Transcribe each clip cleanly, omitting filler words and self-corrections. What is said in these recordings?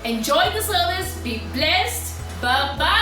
Enjoy the service. Be blessed. Bye-bye.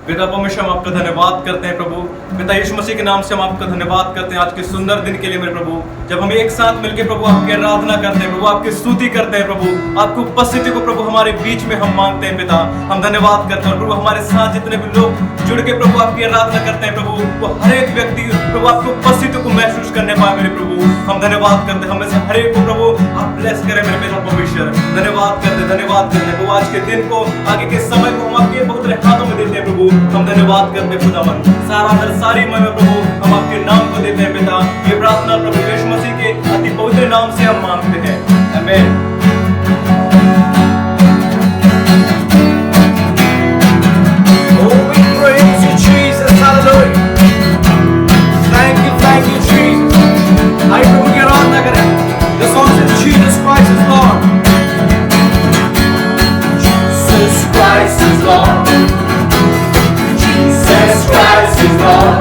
पिता परमेश्वर हम आपका धन्यवाद करते हैं प्रभु। पिता यीशु मसीह के नाम से हम आपका धन्यवाद करते हैं आज के सुंदर दिन के लिए मेरे प्रभु, जब हम एक साथ मिलकर प्रभु आपकी आराधना करते हैं प्रभु, आपकी स्तुति करते हैं प्रभु, आपकी उपस्थिति को प्रभु हमारे बीच में हम मांगते हैं पिता। हम धन्यवाद करते हैं प्रभु, हमारे साथ जितने भी लोग जुड़ के प्रभु आपकी आराधना करते हैं प्रभु, वो हर एक व्यक्ति प्रभु आपकी उपस्थिति को महसूस करने पाए मेरे प्रभु। हम धन्यवाद करते हैं, हमें से हर एक को प्रभु आप ब्लेस करें मेरे पिता परमेश्वर। धन्यवाद करते हैं प्रभु, आज के दिन को आगे के समय को हम आपके पवित्र हाथों में देते हैं प्रभु। हम धन्यवाद करते हैं खुदावन, सारा दर सारी महिमा प्रभु हम आपके नाम को देते हैं पिता। ये प्रार्थना प्रभु यीशु मसीह के अति पवित्र नाम से हम मांगते हैं, आमीन। Thank you, Jesus. आइए प्रभु की आराधना करें। The song says Jesus Christ is Lord. Jesus Christ is Lord. Jesus Christ is Lord.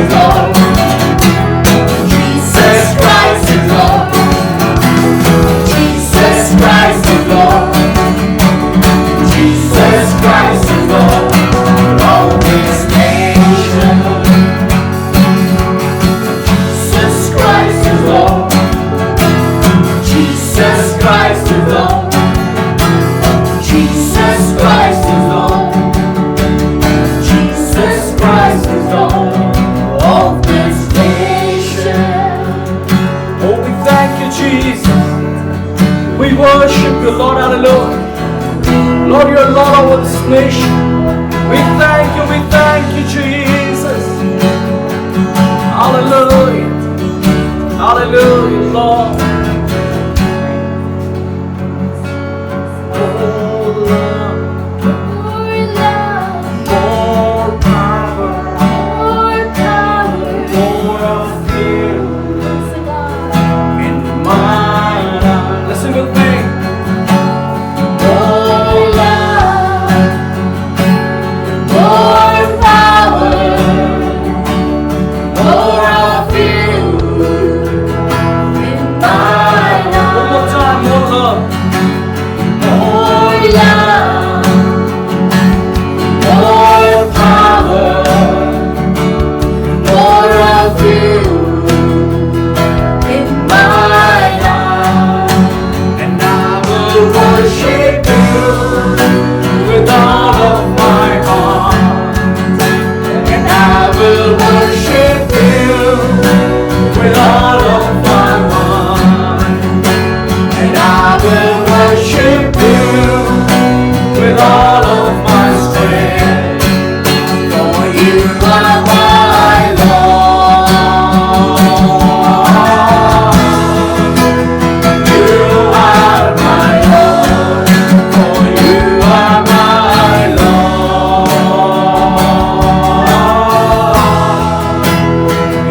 is Lord. Jesus Christ is Lord. Jesus Christ is Lord. Jesus Christ is Lord. All this nation. Jesus Christ is Lord. Jesus Christ is Lord. Jesus Christ is Lord. Jesus Christ is Lord of this nation. Oh, we thank you, Jesus. We worship you, Lord. Hallelujah. Lord, you're Lord over this nation. We thank you, Jesus. Hallelujah. Hallelujah, Lord. Oh, Lord. More love, More power, more power. more of you Yes, God. in my life. Listen with me. More love, more power, more of you in my One more life. time, more love. More love, more power, more of you in my life. And I will worship you with all of my heart. And I will worship you with all of my mind. And I will worship you with all of my strength. For you are my Lord. You are my Lord. For you are my Lord.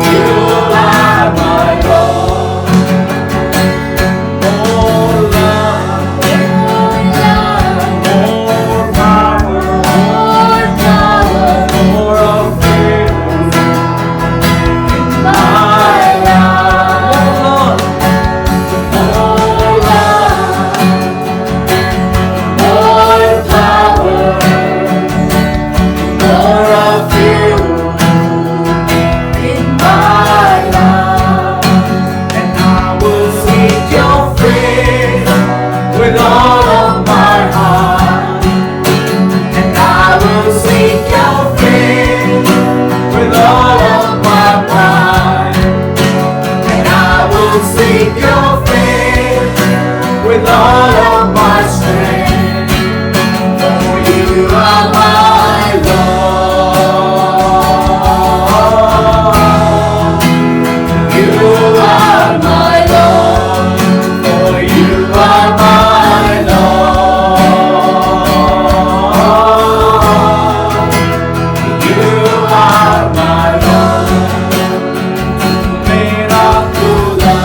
You are my Lord. More love, More love, more power, more power more of you in my life. More love, More love, more power, more of you in my life. and I will seek your face with all of my heart. And I will seek your face with all of my mind. And I will seek your face with all of my strength. For you are my Lord. You are my Lord. For you are my Lord. You are my Lord. Mera Khuda.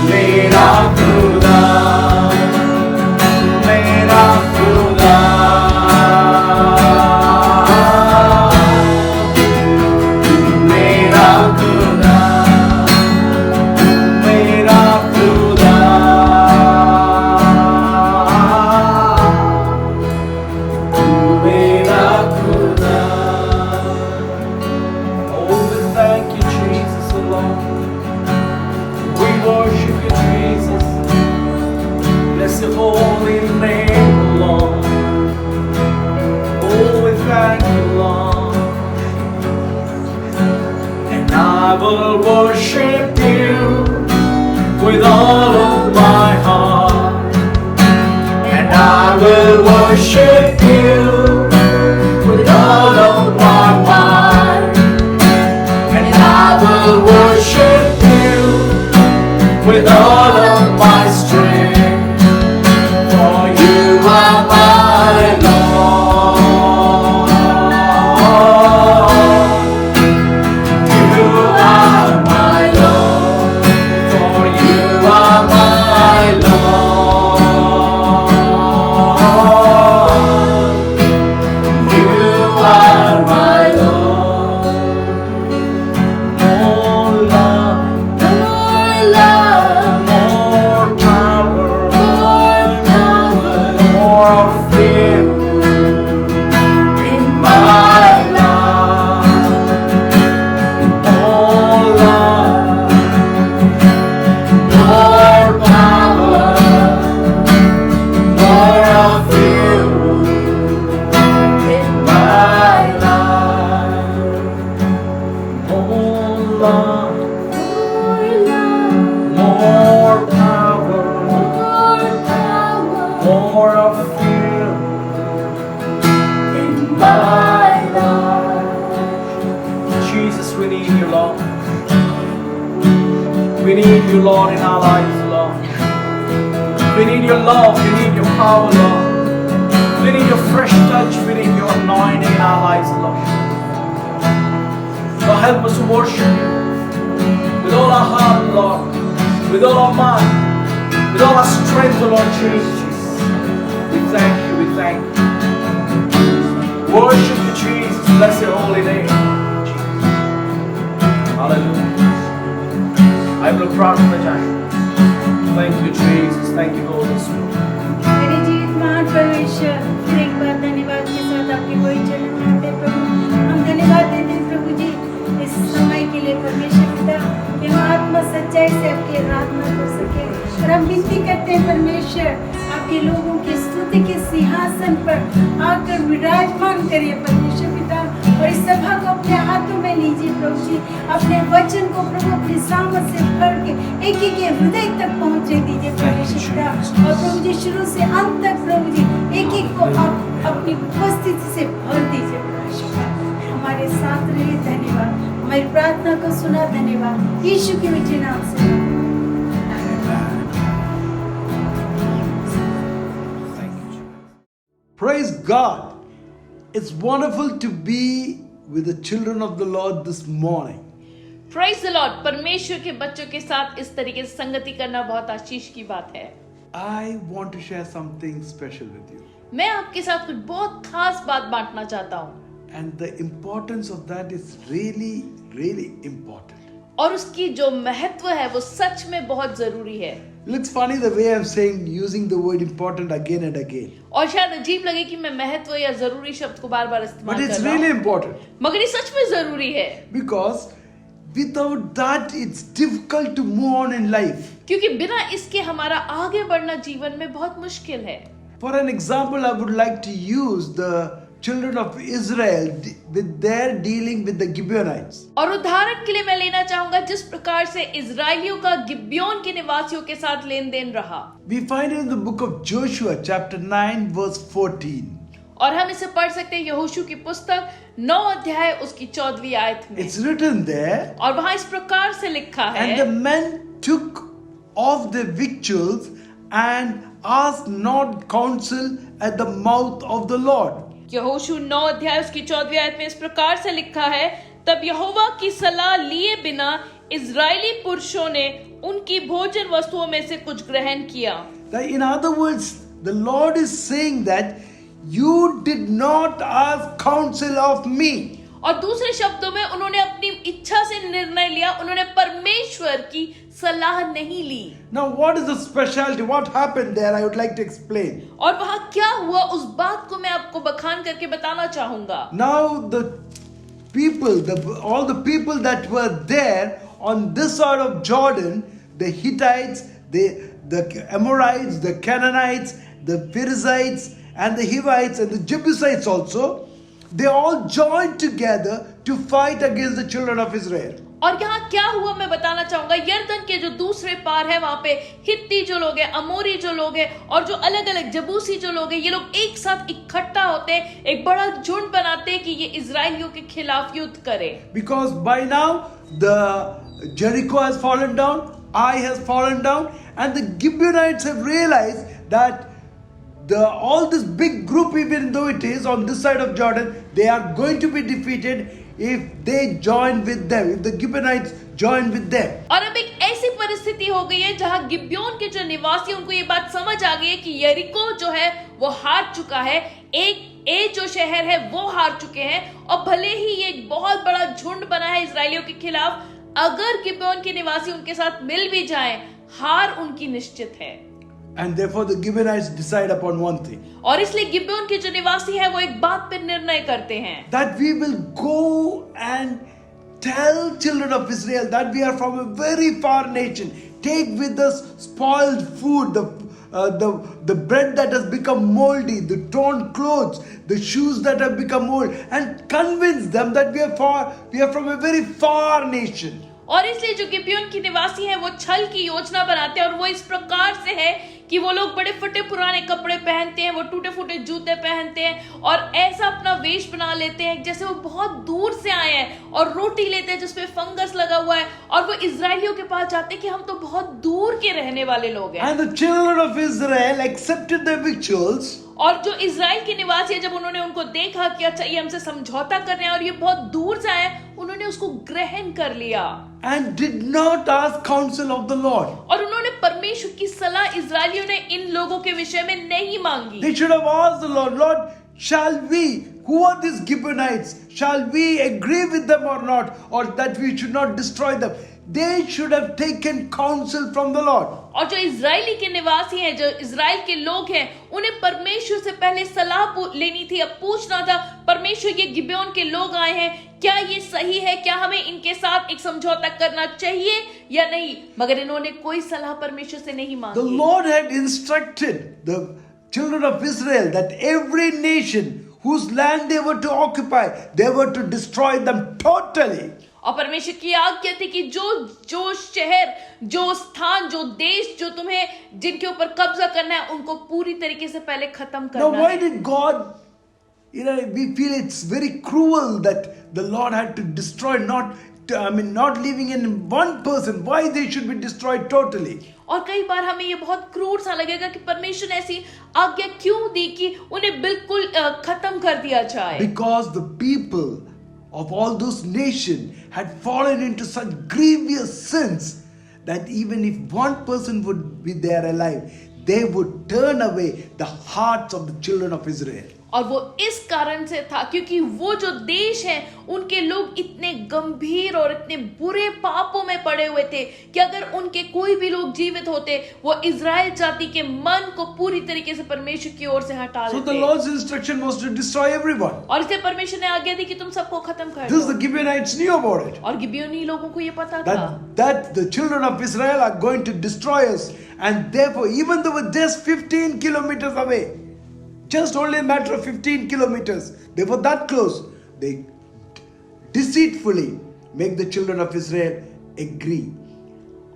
Mera Khuda. Mera Khuda. Mera Khuda. Mera Khuda. Mera Khuda. Oh, we thank you, Jesus, alone. We worship you, Jesus. Bless your holy name, Lord. Oh, we thank you, Lord. And I will worship you with all of my heart. And I will worship you with all of my mind. And I will worship you with all of my strength. For you are my Lord. You are my Lord. For you are my Lord. you, Lord, in our lives, Lord. We need your love, we need your power, Lord. We need your fresh touch, we need your anointing in our lives, Lord. Lord, help us to worship you with all our heart, Lord, with all our mind, with all our strength, Lord Jesus. We thank you, we thank you. Worship you, Jesus. Bless your holy name. Hallelujah. I will प्रार्थना चाहें. Thank you, Jesus. Thank you, Holy Spirit. मेरे जीवित महान परमेश्वर, फिर एक बार धन्यवाद के साथ आपके कोई चरण में आते हैं प्रभु। हम धन्यवाद देते हैं प्रभु जी इस समय के लिए परमेश्वर पिता कि हम आत्मा सच्चाई से आपकी आराधना कर सके। और हम विनती करते हैं परमेश्वर आपके लोगों की स्तुति के सिंहासन पर आकर विराजमान करिए परमेश्वर पिता। और इस सभा को अपने हाथों में लीजिए प्रभु जी। अपने वचन को प्रभु अपनी सामर्थ से भर के एक एक के हृदय तक पहुँचे दीजिए परमेश्वर पिता। और प्रभु जी शुरू से अंत तक प्रभु जी एक एक को आप अपनी उपस्थिति से भर दीजिए परमेश्वर पिता। हमारे साथ रहिए। धन्यवाद। हमारी प्रार्थना को सुना। धन्यवाद यीशु के मीठे नाम से। Praise God. It's wonderful to be with the children of the Lord this morning. Praise the Lord. परमेश्वर के बच्चों के साथ इस तरीके से संगति करना बहुत आशीष की बात है। I want to share something special with you. मैं आपके साथ कुछ बहुत खास बात बांटना चाहता हूँ। And the importance of that is really, really important. और उसकी जो महत्व है वो सच में बहुत जरूरी है। Looks funny the way I'm saying, using the word important again and again. और शायद अजीब लगे कि मैं महत्व या जरूरी शब्द को बार बार इस्तेमाल But कर it's रहा really हूँ। important. मगर ये सच में जरूरी है। Because without that it's difficult to move on in life. क्योंकि बिना इसके हमारा आगे बढ़ना जीवन में बहुत मुश्किल है। For an example, I would like to use the children of Israel with their dealing with the Gibeonites. और उदाहरण के लिए मैं लेना चाहूंगा जिस प्रकार से इजराइलियों का गिब्योन के निवासियों के साथ लेन देन रहा। We find it in the book of Joshua, chapter 9, verse 14. और हम इसे पढ़ सकते हैं यहोशू की पुस्तक 9 अध्याय उसकी 14वीं आयत में। It's written there, और वहां इस प्रकार से लिखा है, and the men took of the victuals and asked not counsel at the mouth of the Lord. यहोशू 9 अध्याय उसकी 14वीं आयत में इस प्रकार से लिखा है, तब यहोवा की सलाह लिए बिना इजरायली पुरुषों ने उनकी भोजन वस्तुओं में से कुछ ग्रहण किया। In other words, the Lord is saying that you did not ask counsel of me. और दूसरे शब्दों में उन्होंने अपनी इच्छा से निर्णय लिया, उन्होंने परमेश्वर की सलाह नहीं ली। Now what is the specialty? What happened there? I would like to explain. और वहां क्या हुआ उस बात को मैं आपको बखान करके बताना चाहूंगा। Now the people, all the people that were there on this side of Jordan, the Hittites, the Amorites, the Canaanites, the Perizzites, and the Hivites, and the Jebusites also, they all joined together to fight against the children of Israel. और यहाँ क्या हुआ मैं बताना चाहूंगा। यरदन के जो दूसरे पार है वहां पे हित्ती जो लोग हैं, अमोरी जो लोग हैं और जो अलग अलग जबूसी जो लोग हैं, ये लोग एक साथ इकट्ठा होते हैं, एक बड़ा झुंड बनाते हैं कि ये इजराइलियों के खिलाफ युद्ध करें। Because by now the Jericho has fallen down, Ai has fallen down, and the Gibeonites have realized that all this big group, even though it is on this side of Jordan, they are going to be defeated if they join with them, if the Gibeonites join with them. और अब एक ऐसी परिस्थिति हो गई है जहां गिब्योन के जो निवासी उनको ये बात समझ आ गई है कि यरीको जो है वो हार चुका है, एक जो शहर है वो हार चुके हैं, और भले ही ये एक बहुत बड़ा झुंड बना है इजराइलियों के खिलाफ, अगर गिब्योन के निवासी उनके साथ मिल भी जाएं, हार उनकी निश्चित है। And therefore the Gibeonites decide upon one thing. और इसलिए गिब्योन के जो निवासी हैं वो एक बात पर निर्णय करते हैं That we will go and tell children of Israel that we are from a very far nation. Take with us spoiled food, the bread that has become moldy, the torn clothes, the shoes that have become old, and convince them that we are from a very far nation. और इसलिए जो गिब्योन के निवासी हैं वो छल की योजना बनाते हैं, और वो इस प्रकार से है कि वो लोग बड़े फटे पुराने कपड़े पहनते हैं, वो टूटे फूटे जूते पहनते हैं और ऐसा अपना वेश बना लेते हैं जैसे वो बहुत दूर से आए हैं, और रोटी लेते हैं जिसपे फंगस लगा हुआ है, और वो इजरायलियों के पास जाते हैं कि हम तो बहुत दूर के रहने वाले लोग हैं। And the children of Israel accepted the victuals और जो इजराइल के निवासी है, जब उन्होंने उनको देखा कि अच्छा ये हमसे समझौता कर रहे हैं और ये बहुत दूर से आए हैं, उन्होंने उसको ग्रहण कर लिया and did not ask counsel of the Lord. और उन्होंने परमेश्वर की सलाह इजरायलियों ने इन लोगों के विषय में नहीं मांगी। They should have asked the Lord, Lord, shall we, who are these Gibeonites, shall we agree with them or not, or that we should not destroy them? They should have taken counsel from the Lord. और जो Israeli के निवासी हैं, जो Israel के लोग हैं, उन्हें परमेश्वर से पहले सलाह लेनी थी। अब पूछना था, परमेश्वर ये गिबेओन के लोग आए हैं, क्या ये सही है, क्या हमें इनके साथ एक समझौता करना चाहिए या नहीं? मगर इन्होंने कोई सलाह परमेश्वर से नहीं The मांगी। Lord had instructed the children of Israel that every nation whose land they were to occupy, they were to destroy them totally. और परमेश्वर की आज्ञा थी कि जो शहर, जो स्थान, जो देश, जो तुम्हें जिनके ऊपर कब्जा करना है, उनको पूरी तरीके से पहले खत्म Now, करना why है। did God, we feel it's very cruel that the Lord had to destroy, not leaving in one person. Why they should be destroyed totally? और कई बार हमें ये बहुत क्रूर सा लगेगा कि परमेश्वर ने ऐसी आज्ञा क्यों दी कि उन्हें बिल्कुल खत्म कर दिया जाए। Because the people of all those nations had fallen into such grievous sins that even if one person would be there alive, they would turn away the hearts of the children of Israel. और वो इस कारण से था क्योंकि वो जो देश है, उनके लोग इतने गंभीर और इतने बुरे पापों में पड़े हुए थे कि अगर उनके कोई भी लोग जीवित होते, वो इजराइल जाति के मन को पूरी तरीके से परमेश्वर की ओर से हटा So the देते। Lord's instruction was to destroy everyone. और इसे परमेश्वर ने आज्ञा दी कि तुम सबको खत्म कर This the दो। Gibeonites knew about it. और गिबेओनी लोगों को ये पता था That the children of Israel are going to destroy us, and therefore, even though we're just 15 kilometers away, just only a matter of 15 kilometers, they were that close, they deceitfully make the children of Israel agree.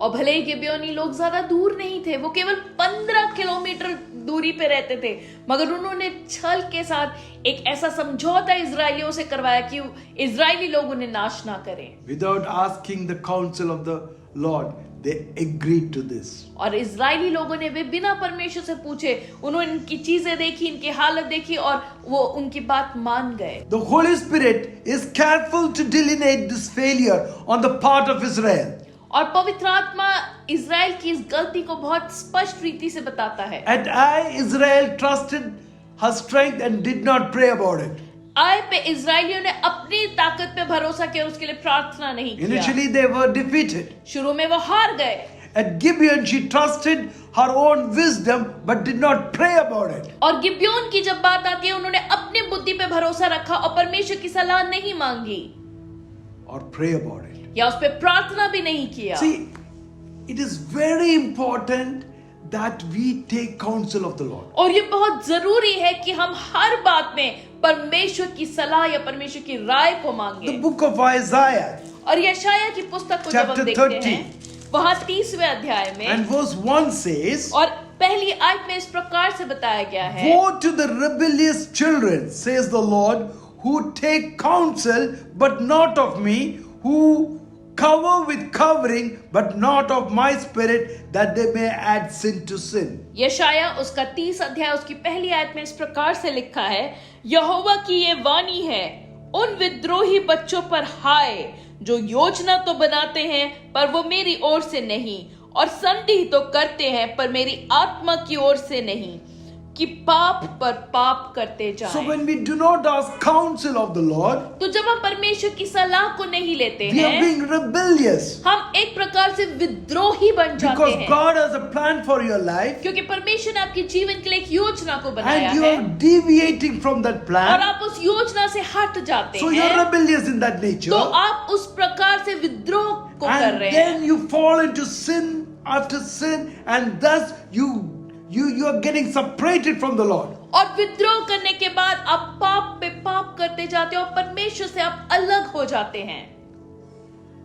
और भले ही गिबेओनी लोग ज्यादा दूर नहीं थे, वो केवल 15 kilometre दूरी पे रहते थे, मगर उन्होंने छल के साथ एक ऐसा समझौता इजरायलियों से करवाया कि इजरायली लोग उन्हें नाश ना करें। Without asking the counsel of the Lord, they agreed to this. और इजरायली लोगों ने वे बिना परमेश्वर से पूछे, उन्होंने इनकी चीजें देखी, इनकी हालत देखी और वो उनकी बात मान गए। The Holy Spirit is careful to delineate this failure on the part of Israel. और पवित्र आत्मा इजराइल की इस गलती को बहुत स्पष्ट रीति से बताता है। And Israel trusted her strength and did not pray about it. आय पे इजरायलियों ने अपनी ताकत पे भरोसा किया, उसके लिए प्रार्थना नहीं किया। Initially they were defeated. शुरू में वो हार गए। At Gibeon she trusted her own wisdom but did not pray about it. और गिब्योन की जब बात आती है, उन्होंने अपने बुद्धि पे भरोसा रखा और परमेश्वर की सलाह नहीं मांगी Or pray about it. या उस पे प्रार्थना भी नहीं किया। See, it is very important that we take counsel of the Lord. और ये बहुत जरूरी है कि हम हर बात में परमेश्वर की सलाह या परमेश्वर की राय को मांगे। The book of Isaiah और यशायाह की पुस्तक को जब हम Chapter देखते 30. हैं, वहां 30वें अध्याय में and verse 1 says, और पहली आयत में इस प्रकार से बताया गया है, Woe to the rebellious children, says the Lord, who take counsel but not of me, who cover with covering but not of my spirit, that they may add sin to sin. यशायाह उसका 30 अध्याय उसकी पहली आयत में इस प्रकार से लिखा है, यहोवा की ये वाणी है, उन विद्रोही बच्चों पर हाय, जो योजना तो बनाते हैं पर वो मेरी ओर से नहीं, और संधि तो करते हैं पर मेरी आत्मा की ओर से नहीं, कि पाप पर पाप करते So जाएं। when we do not ask counsel of the Lord, तो जब हम परमेश्वर की सलाह को नहीं लेते we are हैं, being rebellious. हम एक प्रकार से विद्रोही बन जाते Because हैं, God has a plan for your life क्योंकि परमेश्वर ने आपके जीवन के लिए एक योजना को बनाया and you है are deviating from that और plan. आप उस योजना से हट जाते So you are हैं, rebellious in that nature. तो आप उस प्रकार से विद्रोह को कर And रहे हैं then you fall into sin after sin, and thus you are getting separated from the Lord. और विद्रोह करने के बाद आप पाप पे पाप करते जाते हो और परमेश्वर से आप अलग हो जाते हैं।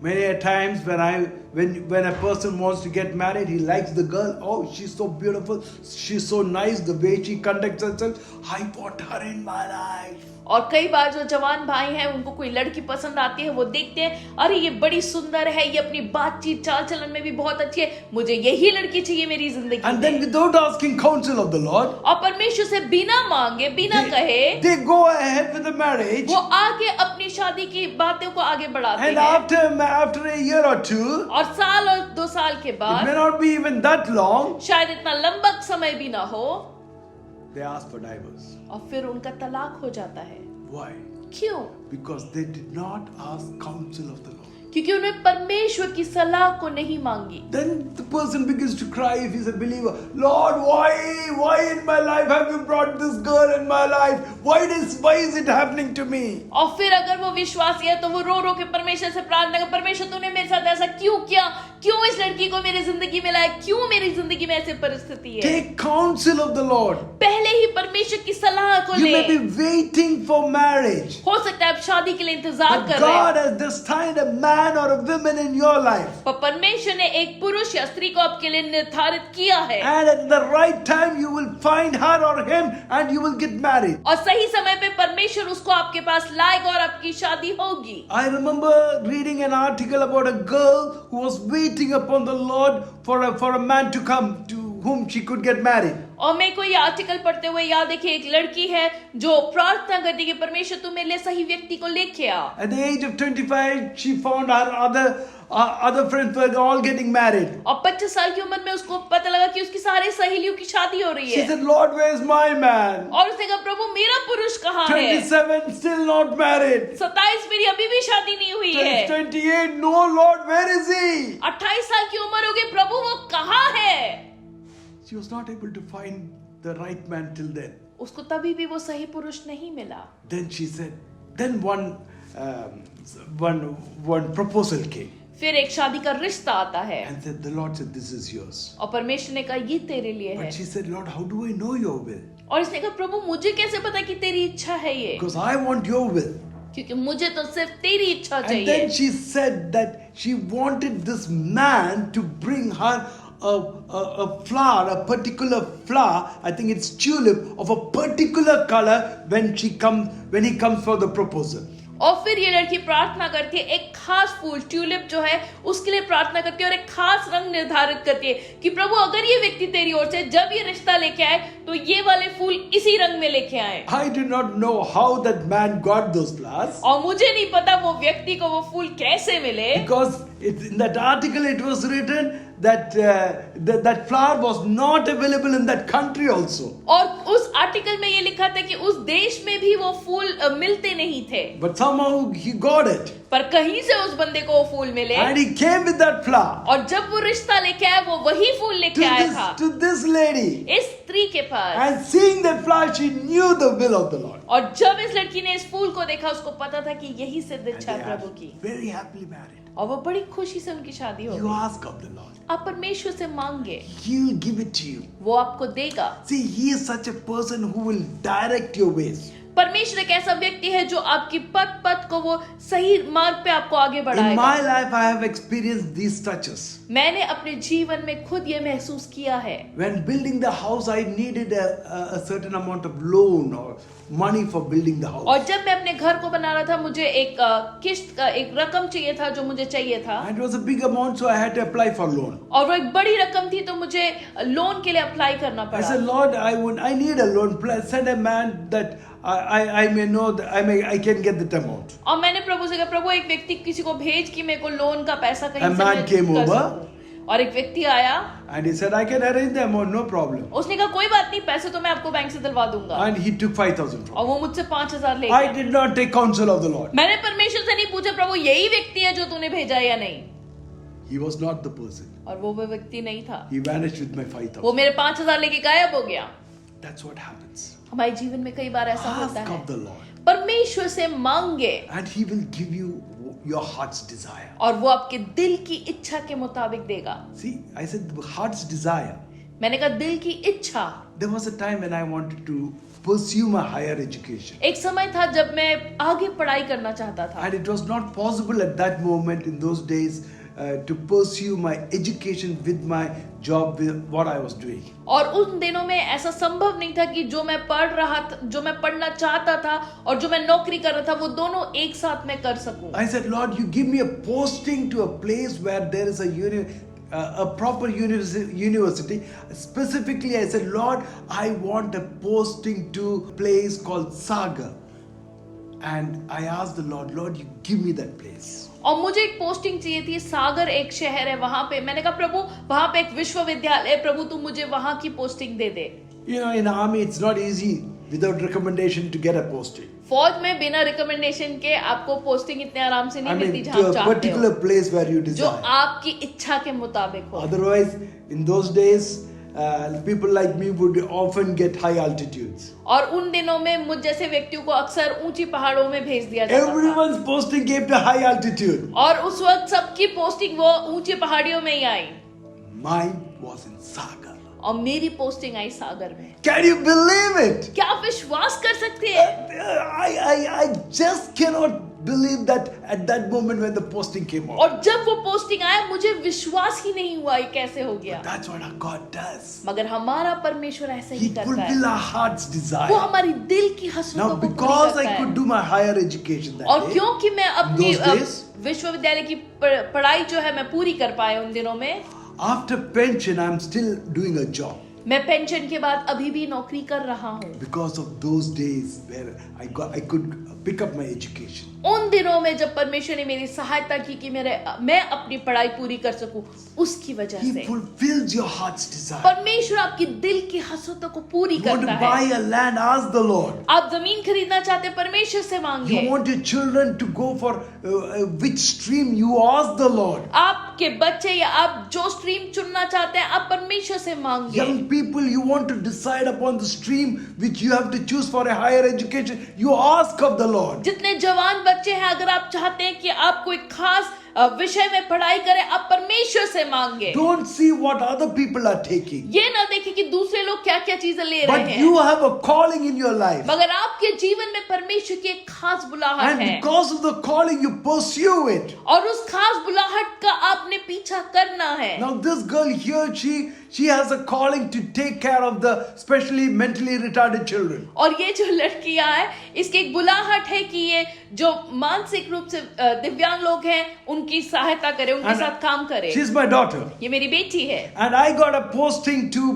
Many a times when I when a person wants to get married, he likes the girl. Oh, she's so beautiful, she's so nice, the way she conducts herself. I want her in my life. और कई बार जो जवान भाई हैं उनको कोई लड़की पसंद आती है, वो देखते हैं अरे ये बड़ी सुंदर है, ये अपनी बातचीत चाल चलन में भी बहुत अच्छी है, मुझे यही लड़की चाहिए मेरी जिंदगी And then में। without asking counsel of the Lord, और परमेश्वर से बिना मांगे बिना कहे they go ahead with the marriage. वो आगे अपनी शादी की बातों को आगे बढ़ाते And हैं। after a year or two, और साल और 2 साल के it may बाद, not be even that long, शायद इतना लंबा समय भी ना हो, they ask for divorce. और फिर उनका तलाक हो जाता है। Why? क्यों? Because they did not ask counsel of the Lord. क्योंकि उन्हें परमेश्वर की सलाह को नहीं मांगी। Then the person begins to cry if he's a believer. Lord, why in my life have you brought this girl in my life? Why is it happening to me? और फिर अगर वो विश्वासी है तो वो रो रो के परमेश्वर से प्रार्थना कर, परमेश्वर तूने मेरे साथ ऐसा क्यों किया, क्यों इस लड़की को मेरी जिंदगी में लाया, क्यों मेरी जिंदगी में ऐसी परिस्थिति है। Take counsel of the Lord. पहले ही परमेश्वर की सलाह को You ले। may be waiting for marriage. हो सकता है आप शादी के लिए इंतजार But कर रहे God हैं, has destined a man or a woman in your life. पर परमेश्वर ने एक पुरुष या स्त्री को आपके लिए निर्धारित किया है, And at the right time you will find her or him and you will get married. और सही समय पे परमेश्वर उसको आपके पास लाएगा और आपकी शादी होगी। I remember reading an article about a girl who was waiting upon the Lord for a man to come to whom she could get married. और मैं कोई आर्टिकल पढ़ते हुए याद देखिए, एक लड़की है जो प्रार्थना करती है कि परमेश्वर तू मेरे लिए सही व्यक्ति को लेके आ। At the age of 25, she found her other friends were all getting married. और 25 साल की उम्र में उसको पता लगा कि उसकी सारी सहेलियों की शादी हो रही She है, said, Lord, where's my man? और उसने कहा प्रभु मेरा पुरुष कहाँ है। 27, still not married. 27 मेरी अभी भी शादी नहीं हुई है। 28, no, Lord, where is he? 28 साल की उम्र हो गई, प्रभु वो कहाँ है। She was not able to find the right man till then. उसको तभी भी वो सही पुरुष नहीं मिला। Then she said, then one proposal came फिर एक शादी का रिश्ता आता है and said, the Lord said, this is yours. और परमेश्वर ने कहा ये तेरे लिए है। But she said, Lord, how do I know your will? और इसने कहा प्रभु मुझे कैसे पता कि तेरी इच्छा है ये, Because I want your will. क्योंकि मुझे तो सिर्फ तेरी इच्छा And चाहिए। then she said that she wanted this man to bring her a flower, a particular flower, I think it's tulip, of a particular color when he comes for the proposal. और फिर ये लड़की प्रार्थना करती है, एक खास फूल ट्यूलिप जो है उसके लिए प्रार्थना करती है और एक खास रंग निर्धारित करती है कि प्रभु अगर ये व्यक्ति तेरी ओर से जब ये रिश्ता लेके आए तो ये वाले फूल इसी रंग में लेके आए। I do not know how that man got those flowers. और मुझे नहीं पता वो व्यक्ति को वो फूल कैसे मिले, Because in that article it was written that that flower was not available in that country also. और उस आर्टिकल में ये लिखा था कि उस देश में भी वो फूल मिलते नहीं थे, But somehow he got it. पर कहीं से उस बंदे को वो फूल मिले And he came with that flower और जब वो रिश्ता लेके आया वो वही फूल लेके आया था to this lady. इस स्त्री के पास। And seeing that flower, she knew the will of the Lord. और जब इस लड़की ने इस फूल को देखा उसको पता था कि यही सिद्ध And इच्छा they है are प्रभु की, very happily married. और वो बड़ी खुशी से उनकी शादी हो You गई। ask of the Lord. आप परमेश्वर से मांगे, He'll give it to you. वो आपको देगा। See, He is such a person who will direct your ways. परमेश्वर एक ऐसा व्यक्ति है जो आपकी पथ पथ को वो सही मार्ग पे आपको आगे In बढ़ाएगा। my life, I have experienced these touches. मैंने अपने जीवन में खुद ये महसूस किया है। When building the house, I needed a certain amount of loan or money for building the house. और जब मैं अपने घर को बना रहा था मुझे एक किस्त का एक रकम चाहिए था जो मुझे चाहिए था, And it was a big amount, so I had to apply for loan. और वो एक बड़ी रकम थी तो मुझे लोन के लिए अप्लाई करना I said, पड़ा। Lord, I need a loan. Send a man that I may know that I can get that amount. और मैंने प्रभु से कहा प्रभु एक व्यक्ति किसी को भेज कि मेरे को लोन का पैसा कहीं A से man मैं came कर over. सकूं। और एक व्यक्ति आया, And he said, I can arrange the amount, no problem. उसने कहा कोई बात नहीं पैसे तो मैं आपको बैंक से दिलवा दूंगा, And he took 5,000 from me. और वो मुझसे 5,000 ले I गया। did not take counsel of the Lord. मैंने परमेश्वर से नहीं पूछा प्रभु यही व्यक्ति है जो तूने भेजा है या नहीं, He was not the person. और वो व्यक्ति नहीं था। He vanished with my वो 5,000. मेरे 5,000 लेके गायब हो गया। That's what happens. हमारे जीवन में कई बार ऐसा होता Ask है। of the Lord. परमेश्वर से मांगे And He will give you your heart's desire. और वो आपके दिल की इच्छा के मुताबिक देगा। See, I said the heart's desire. मैंने कहा दिल की इच्छा। There was a time when I wanted to pursue my higher education. एक समय था जब मैं आगे पढ़ाई करना चाहता था, And it was not possible at that moment in those days to pursue my education with my job, with what I was doing. और उन दिनों में ऐसा संभव नहीं था कि जो मैं पढ़ रहा था, जो मैं पढ़ना चाहता था और जो मैं नौकरी कर रहा था, वो दोनों एक साथ में कर सकूं। I said, Lord, you give me a posting to a place where there is a proper university. Specifically, I said, Lord, I want a posting to a place called Sagar. And I asked the Lord, Lord, you give me that place. और मुझे एक posting चाहिए थी, सागर एक शहर है वहां पे। मैंने कहा प्रभु वहां पे एक विश्वविद्यालय है, प्रभु तू मुझे वहां की posting they they. You know, in the army, it's not easy without recommendation to get a posting. फौज में बिना रिकमेंडेशन के आपको पोस्टिंग इतने आराम से नहीं I मिलती mean, जहां to a चाहते particular हो, place where you जो desire. आपकी इच्छा के मुताबिक हो। Otherwise, in those days, people like me would often get high altitudes. और उन दिनों में मुझ जैसे व्यक्तियों को अक्सर ऊंची पहाड़ों में भेज दिया जाता था। Everyone's posting came to high altitude. और उस वक्त सबकी पोस्टिंग वो ऊंची पहाड़ियों में ही आई Mine was in Sagar. और मेरी पोस्टिंग आई सागर में। Can you believe it? क्या आप विश्वास कर सकते हैं? I just cannot believe that at that moment when the posting came out. और जब वो पोस्टिंग आया मुझे विश्वास ही नहीं हुआ ये कैसे हो गया। That's what our God does. मगर हमारा परमेश्वर ऐसे ही He करता fulfill है, our heart's वो desire. हमारी दिल की हसरतों Now, को पूरी because करता I could है। do my higher education that और day, क्योंकि मैं अपनी those days, विश्वविद्यालय की पढ़ाई जो है मैं पूरी कर पाया उन दिनों में। after pension, I'm still doing a job. मैं पेंशन के बाद अभी भी नौकरी कर रहा हूँ, Because of those days where I could pick up my education. उन दिनों में जब परमेश्वर ने मेरी सहायता की कि मैं अपनी पढ़ाई पूरी कर सकूं, उसकी वजह He से fulfills your heart's desire. परमेश्वर आपकी दिल की हसरतों को पूरी You want करता to buy है। a land, ask the Lord. आप जमीन खरीदना चाहते हैं, परमेश्वर से मांगे। You want your children to go for which stream, you ask the Lord. आपके बच्चे या आप जो स्ट्रीम चुनना चाहते हैं, आप परमेश्वर से मांगे। Young people, you want to decide upon the stream which you have to choose for a higher education, you ask of the Lord. जितने जवान बच्चे हैं, अगर आप चाहते हैं कि आप कोई खास विषय में पढ़ाई करें, आप परमेश्वर से मांगे। Don't see what other people are taking. ये ना देखें कि दूसरे लोग क्या क्या चीजें ले रहे But हैं, you have a calling in your life. मगर आपके जीवन में परमेश्वर की एक खास बुलाहट And है because of the calling, you pursue it. और उस खास बुलाहट का आपने पीछा करना है। Now this girl here, she has a calling to take care of the especially mentally retarded children. और ये जो लड़कियां हैं, इसकी एक बुलाहट है कि ये जो मानसिक रूप से दिव्यांग लोग हैं, उनकी सहायता करे, उनके And साथ काम करे। She's my daughter. ये मेरी बेटी है And I got a posting to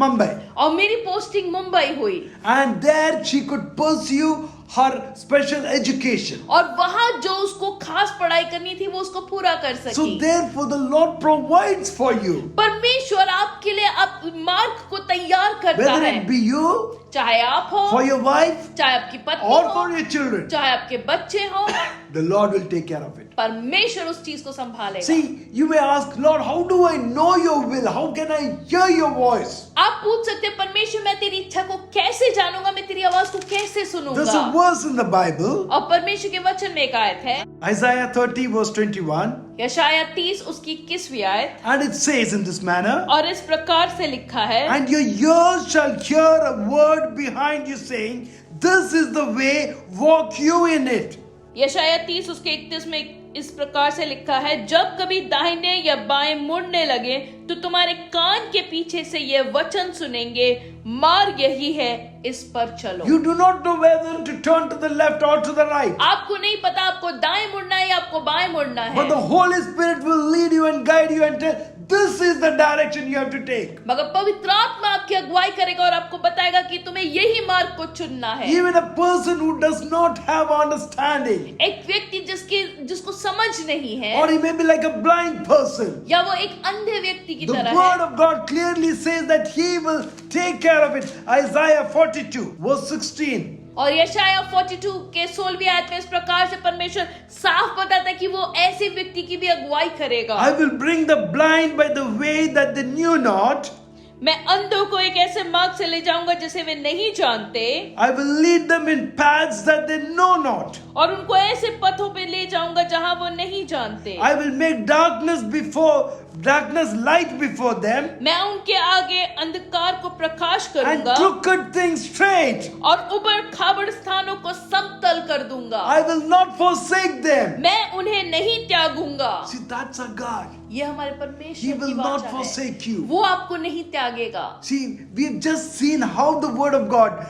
Mumbai. और मेरी पोस्टिंग मुंबई हुई And there she could pursue her special education. और वहां जो उसको खास पढ़ाई करनी थी वो उसको पूरा कर So सकी। therefore the Lord provides for you. परमेश्वर आपके लिए आप मार्ग को तैयार करता Whether है, it be you, चाहे आप हो, for your wife, चाहे आपकी पत्नी or हो, for your children, चाहे आपके बच्चे हो, the Lord will take care of it. परमेश्वर उस चीज को संभालेगा। See, you may ask, Lord, how do I know your will? How can I hear your voice? आप पूछ सकते हैं, परमेश्वर मैं तेरी इच्छा को कैसे जानूंगा, मैं तेरी आवाज को कैसे There's a सुनूंगा। verse in the Bible, और परमेश्वर के वचन में एक आयत है, Isaiah 30 verse 21, यशायाह 30 उसकी 21वीं आयत, and it says in this manner, और इस प्रकार से लिखा है, and your ears shall hear a word behind you saying, this is the way, walk you in it. यशायाह 30 उसके 31 में इस प्रकार से लिखा है, जब कभी दाहिने या बाएं मुड़ने लगे तो तुम्हारे कान के पीछे से ये वचन सुनेंगे, मार्ग यही है, इस पर चलो। You do not know whether to turn to the left or to the right, आपको नहीं पता आपको दाएं मुड़ना है या आपको बाएं मुड़ना है, but the Holy Spirit will lead you and guide you and tell, this is the direction you have to take. मगर पवित्र आत्मा आपकी अगुवाई करेगा और आपको बताएगा कि तुम्हें यही मार्ग को चुनना है। Even a person who does not have understanding, एक व्यक्ति जिसको समझ नहीं है, or he may be like a blind person, या वो एक अंधे व्यक्ति की the तरह word है, of God clearly says that he will take care of it. Isaiah 42 verse 16. और यशायाह 42 के 16वीं आयत में इस प्रकार से परमेश्वर साफ बताता है कि वो ऐसे व्यक्ति की भी अगुवाई करेगा। I will bring the blind by the way that they knew not. मैं अंधों को एक ऐसे मार्ग से ले जाऊंगा जिसे वे नहीं जानते, I will lead them in paths that they know not. और उनको ऐसे पथों पे ले जाऊंगा जहां वो नहीं जानते। I will make darkness before darkness light before them, मैं उनके आगे अंधकार को प्रकाश and करूंगा crooked things straight. और उबड़ खाबड़ स्थानों को समतल कर दूंगा। I will not forsake them. मैं उन्हें नहीं त्यागूंगा। See, that's our God. ये हमारे He परमेश्वर will की not वाचा है। forsake you. वो आपको नहीं त्यागेगा। See, we've just seen how the word of God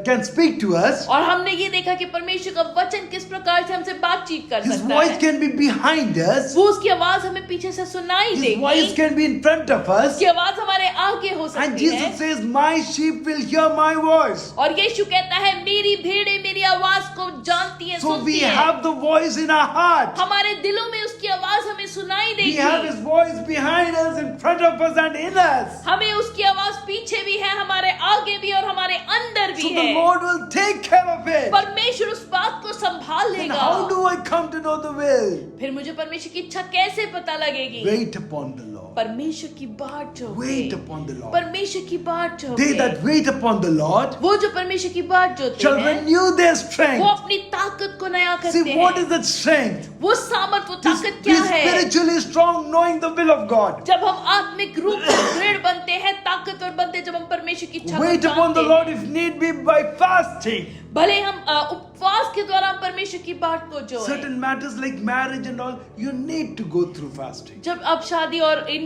can speak to us. और हमने ये देखा कि परमेश्वर का वचन किस प्रकार से हमसे बातचीत कर His सकता voice है। can be behind us. वो उसकी आवाज हमें पीछे से सुनाई His voice देगी। can be in front of us. उसकी आवाज हमारे आगे हो And सकती है। Jesus says, my sheep will hear my voice. और यीशु कहता है मेरी भेड़ें मेरी आवाज को जानती हैं, So सुनती we हैं। have the voice in our heart. हमारे दिलों में उसकी आवाज हमें सुनाई We have देगी। His voice behind us, in front of us, and in us. हमें उसकी आवाज पीछे भी है, हमारे आगे भी और हमारे अंदर So भी the है। Lord will take care of it. परमेश्वर उस बात को संभाल Then लेगा। how do I come to know the will? फिर मुझे परमेश्वर की इच्छा कैसे पता लगेगी? Wait upon the Lord. परमेश्वर की बाट जो Wait है, upon the Lord. परमेश्वर की बाट जो They है, that wait upon the Lord वो जो परमेश्वर की बाट जो shall है, renew their वो strength. अपनी ताकत को नया See, करते what हैं। is that strength? वो सामर्थ, वो To ताकत be क्या है? spiritually strong, knowing the will of God. जब हम आत्मिक रूप से दृढ़ बनते हैं, ताकतवर बनते हैं, जब हम परमेश्वर की इच्छा को Wait upon the जानते Lord हैं, if need be by fasting. भले हम उपवास के द्वारा हम परमेश्वर की बाट को जो है, Certain matters like marriage and all, you need to go through fasting. जब आप शादी और इन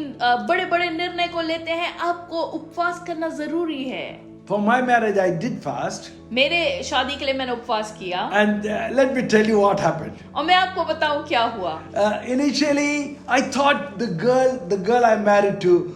बड़े बड़े निर्णय को लेते हैं, आपको उपवास करना जरूरी है। For my marriage, I did fast. मेरे शादी के लिए मैंने उपवास किया And let me tell you what happened. और मैं आपको बताऊं क्या हुआ। Initially, I thought the girl I married to,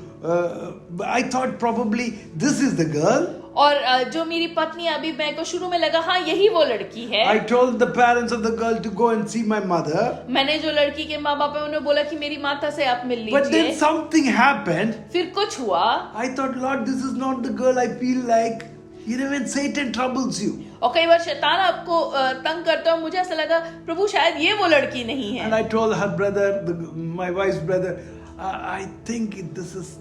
I thought probably this is the girl. और जो मेरी पत्नी अभी मैं को शुरू में लगा हाँ यही वो लड़की है। I told the parents of the girl to go and see my mother. मैंने जो लड़की के माँ बाप है उन्हें बोला कि मेरी माता से आप मिल But then लीजिए। something happened. फिर कुछ हुआ I thought, Lord, this is not the girl I feel like. You know, when Satan troubles you. और कई बार शैतान आपको तंग करता है। मुझे ऐसा लगा प्रभु शायद ये वो लड़की नहीं है। And I told her brother, my wife's brother, I think this is,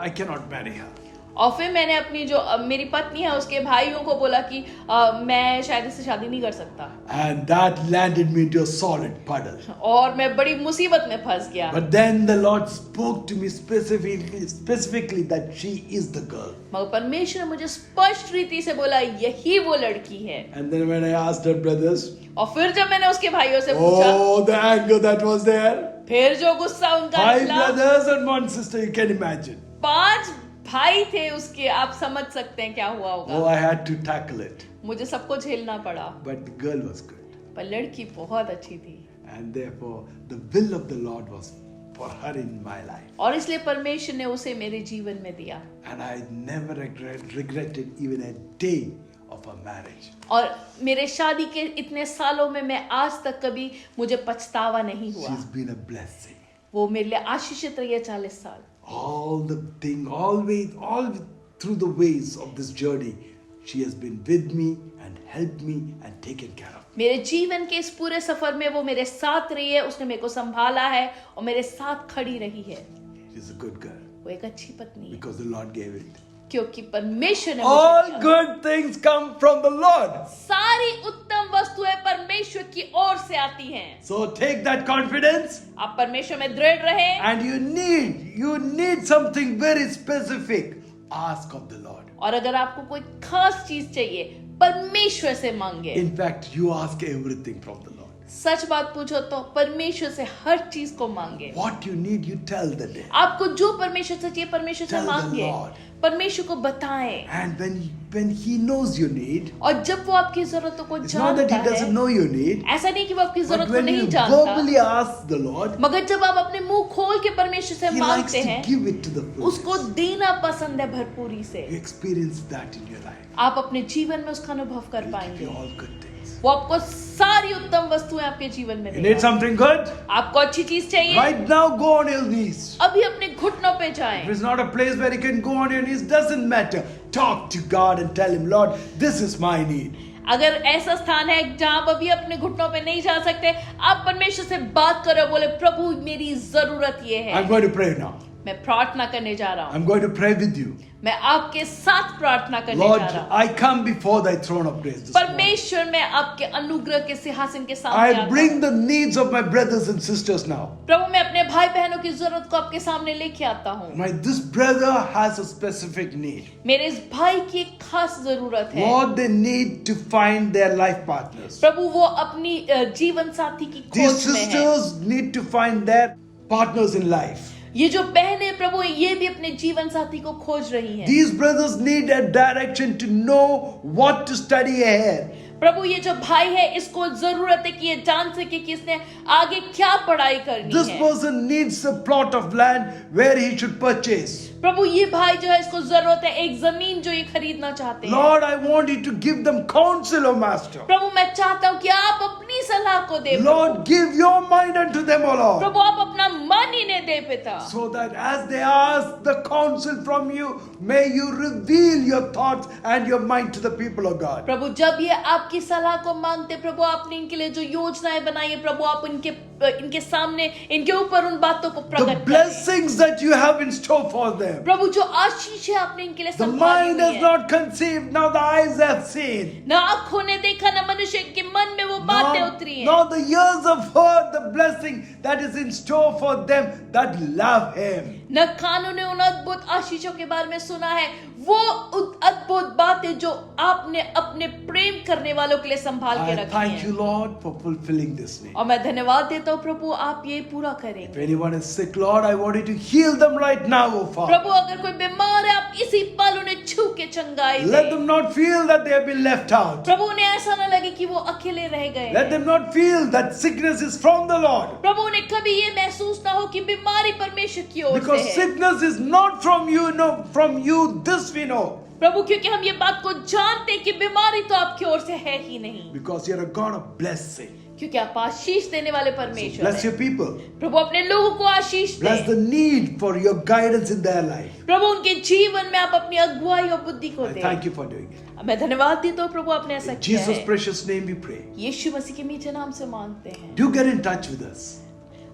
I cannot marry her. और फिर मैंने अपनी जो मेरी पत्नी है उसके भाइयों को बोला कि मैं शायद इससे शादी नहीं कर सकता। And that landed me into a solid puddle. और मैं बड़ी मुसीबत में फंस गया। But then the Lord spoke to me specifically that she is the girl. मगर परमेश्वर ने मुझे स्पष्ट रीति से बोला यही वो लड़की है। And then when I asked her brothers, और फिर जब मैंने उसके भाइयों से पूछा, oh, the anger that was there. फिर जो गुस्सा उनका 5 निकला, brothers and 1 sister, you can imagine. 5 भाई थे उसके, आप समझ सकते हैं क्या हुआ Oh, होगा। I had to tackle it. मुझे सबको झेलना पड़ा, But the girl was good. पर लड़की बहुत अच्छी थी। And therefore, the will of the Lord was for her in my life. और इसलिए परमेश्वर ने उसे मेरे जीवन में दिया। And I never regretted even a day of a marriage. और मेरे शादी के इतने सालों में मैं आज तक कभी मुझे पछतावा नहीं हुआ। She's been a blessing. वो मेरे लिए आशीषित रही है 40 साल। All through the ways of this journey, she has been with me and helped me and taken care of me. मेरे जीवन के इस पूरे सफर में वो मेरे साथ रही है, उसने मेरे को संभाला है और मेरे साथ खड़ी रही है। She's a good girl वो एक अच्छी पत्नी है because the Lord gave it. क्योंकि परमेश्वर ने मुझे All दिया। good things come from the Lord. सारी उत्तम वस्तुएं परमेश्वर की ओर से आती हैं। So take that confidence, आप परमेश्वर में दृढ़ रहे and you need something very specific. Ask of the Lord. और अगर आपको कोई खास चीज चाहिए परमेश्वर से मांगे। In fact, you ask everything from the Lord. सच बात पूछो तो परमेश्वर से हर चीज को मांगे। What you need, you tell the day. आपको जो परमेश्वर से चाहिए परमेश्वर से Tell the मांगे, Lord. परमेश्वर को बताएं। And when He knows your need, और जब वो आपकी जरूरतों को it's not that जानता He doesn't है, know your need, ऐसा नहीं कि वो आपकी but जरूरत को when you नहीं जानता, verbally ask the Lord, मगर जब आप अपने मुंह खोल के परमेश्वर से He likes मांगते to हैं, give it to the उसको fullest. देना पसंद है भरपूरी से। You experience that in your life. आप अपने जीवन में उसका अनुभव कर He'll give पाएंगे। you all good things. वो आपको सारी उत्तम वस्तुएं आपके जीवन में You need देगा। something good? आपको अच्छी चीज चाहिए, Right now, go on your knees. अभी अपने घुटनों पे जाएं। If it's not a place where you can go on your knees, doesn't matter. Talk to God and tell Him, Lord, this is my need. अगर ऐसा स्थान है जहां आप अभी अपने घुटनों पे नहीं जा सकते, आप परमेश्वर से बात करो, बोले प्रभु मेरी जरूरत ये है। I'm going to pray now. मैं प्रार्थना करने जा रहा हूँ। I'm going to pray with you. मैं आपके साथ प्रार्थना करने Lord, जा रहा हूँ। I come before thy throne of grace this morning. परमेश्वर, मैं आपके अनुग्रह के सिंहासन के सामने I आता bring हूँ। the needs of my brothers and sisters now. प्रभु, मैं अपने भाई बहनों की जरूरत को आपके सामने लेके आता हूँ। This brother has a specific need. मेरे इस भाई की एक खास जरूरत है। Lord, they need to find their life partners. प्रभु, वो अपनी जीवन साथी की These खोज में है। sisters need to find their partners in life. ये जो बहनें प्रभु, ये भी अपने जीवन साथी को खोज रही हैं। These brothers need a direction to know what to study ahead. प्रभु, ये जो भाई है, इसको जरूरत है कि ये जान सके कि इसने आगे क्या पढ़ाई करनी This है। person needs a plot of land where he should purchase. प्रभु, ये भाई जो है, इसको जरूरत है एक जमीन जो ये खरीदना चाहते हैं। Lord, I want you to give them counsel, O Master. प्रभु, मैं चाहता हूँ कि आप अपनी सलाह को दे। Lord, give your mind unto them, O Lord. प्रभु, आप अपना मन इन्हें दे पिता, So that as they ask the counsel from you, may you reveal your thoughts and your mind to the people of God. प्रभु, जब ये आपकी सलाह को मांगते, प्रभु आपने इनके लिए जो योजनाएं बनाई है, प्रभु आप इनके सामने, इनके ऊपर उन बातों को The प्रकट करें। blessings that you have in store for them. प्रभु, जो आशीष है आपने इनके लिए The संभाली mind हुई has है। not conceived, now the eyes have seen. न आंखों ने देखा, न मनुष्य के मन में वो बातें उतरी हैं। Now the ears have heard the blessing that is in store for them that love Him. न कानों ने उन अद्भुत आशीषों के बारे में सुना है, वो अद्भुत बातें जो आपने अपने प्रेम करने वालों के लिए संभाल के I रखी thank you, हैं। Lord, for fulfilling this need. और मैं धन्यवाद देता हूँ प्रभु, आप ये पूरा If करेंगे। anyone is sick, Lord, I want you to heal them right now, O Father. प्रभु, अगर कोई बीमार है, आप इसी पल उन्हें छू के चंगाई Let दें। them not feel that they have been left out. प्रभु, उन्हें ऐसा न लगे कि वो अकेले रह गए Let हैं। them not feel that sickness is from the Lord. प्रभु, उन्हें कभी ये महसूस ना हो कि बीमारी परमेश्वर की ओर Because से है। sickness is not from you, no, from you, this we know. प्रभु, क्योंकि हम ये बात को जानते हैं कि बीमारी तो आपकी ओर से है ही नहीं, Because you're a God of blessing. क्योंकि आप आशीष देने वाले परमेश्वर Bless your हैं। people. प्रभु, अपने लोगों को आशीष Bless दें। the need for your guidance in their life. प्रभु, उनके जीवन में आप अपनी अगुवाई और बुद्धि को I दें। thank you for doing it. मैं धन्यवाद देता हूँ प्रभु, आपने ऐसा In किया Jesus' है। precious name we pray. यीशु मसीह के मीठे नाम से मांगते हैं। Do get in touch with us.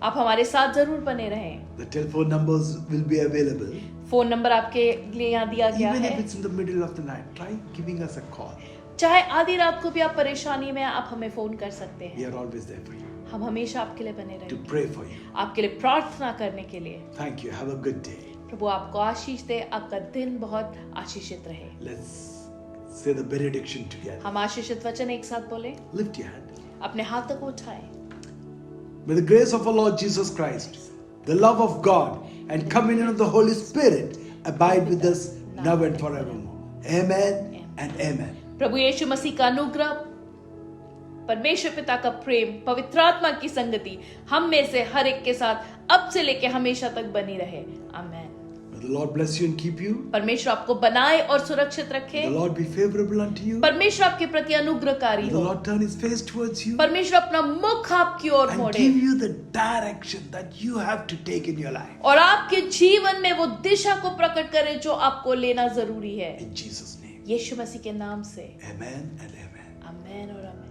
आप हमारे साथ जरूर बने रहें। The telephone numbers will be available. Phone number आपके लिए यहाँ दिया गया Even है। if it's in the middle of the night, try giving us a call. चाहे आधी रात को भी आप परेशानी में हैं, आप हमें फोन कर सकते We हैं। are always there for you. हम हमेशा आपके लिए बने To रहेंगे, pray for you. आपके लिए प्रार्थना करने के लिए। Thank you. Have a good day. प्रभु आपको आशीष दे, आपका दिन बहुत आशीषित रहे। Let's say the benediction together. हम आशीषित वचन एक साथ बोले। Lift your hand. अपने हाथों को उठाएं। May the grace of our Lord Jesus Christ, the love of God, and communion of the Holy Spirit abide with us now and forevermore. Amen and amen. प्रभु यीशु मसीह का अनुग्रह, परमेश्वर पिता का प्रेम, पवित्र आत्मा की संगति हम में से हर एक के साथ अब से लेके हमेशा तक बनी रहे। आमेन। May the Lord bless you and keep you. परमेश्वर आपको बनाए और सुरक्षित रखे। May the Lord be favorable unto you. परमेश्वर आपके प्रति अनुग्रहकारी May the हो। Lord turn His face towards you परमेश्वर अपना मुख आपकी ओर and मोड़े give you the direction that you have to take in your life. और आपके जीवन में वो दिशा को प्रकट करे जो आपको लेना जरूरी है। In Jesus' name. यीशु मसीह के नाम से Amen and amen. आमेन और आमेन।